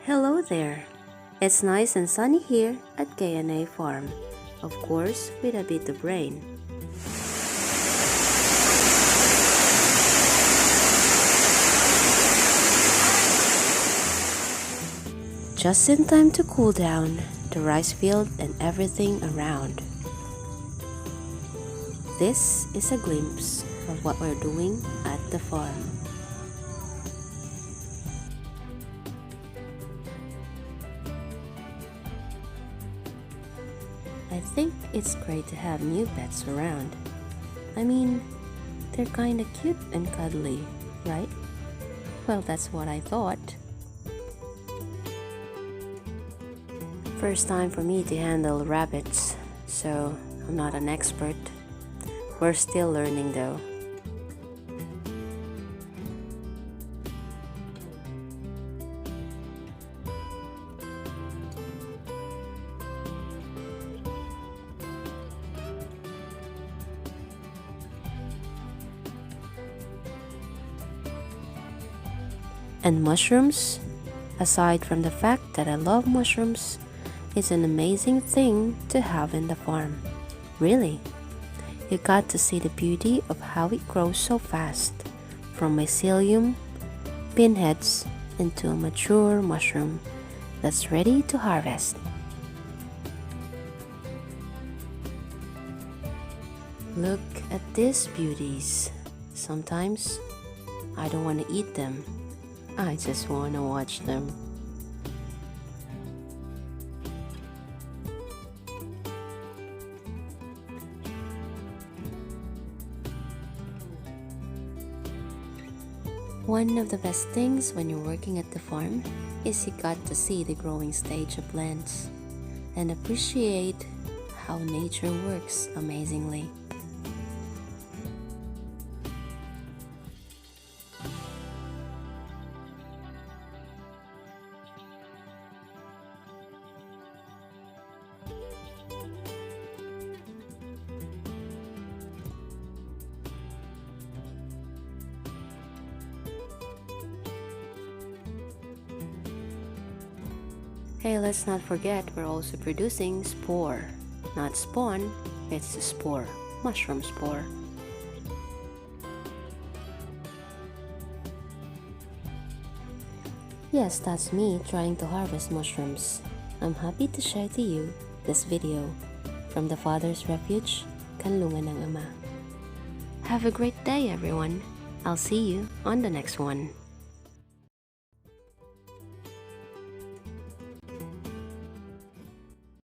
Hello there! It's nice and sunny here at K&A Farm, of course with a bit of rain. Just in time to cool down the rice field and everything around. This is a glimpse of what we're doing at the farm. I think it's great to have new pets around. I mean, they're kinda cute and cuddly, right? Well, that's what I thought. First time for me to handle rabbits, so I'm not an expert. We're still learning though. And mushrooms, aside from the fact that I love mushrooms, it's an amazing thing to have in the farm. Really, you got to see the beauty of how it grows so fast, from mycelium, pinheads, into a mature mushroom that's ready to harvest. Look at these beauties. Sometimes I don't want to eat them. I just want to watch them. One of the best things when you're working at the farm is you got to see the growing stage of plants and appreciate how nature works amazingly. Hey, let's not forget we're also producing spore. Not spawn, it's the spore. Mushroom spore. Yes, that's me trying to harvest mushrooms. I'm happy to share to you this video from the Father's Refuge, Kanlungan ng Ama. Have a great day everyone. I'll see you on the next one.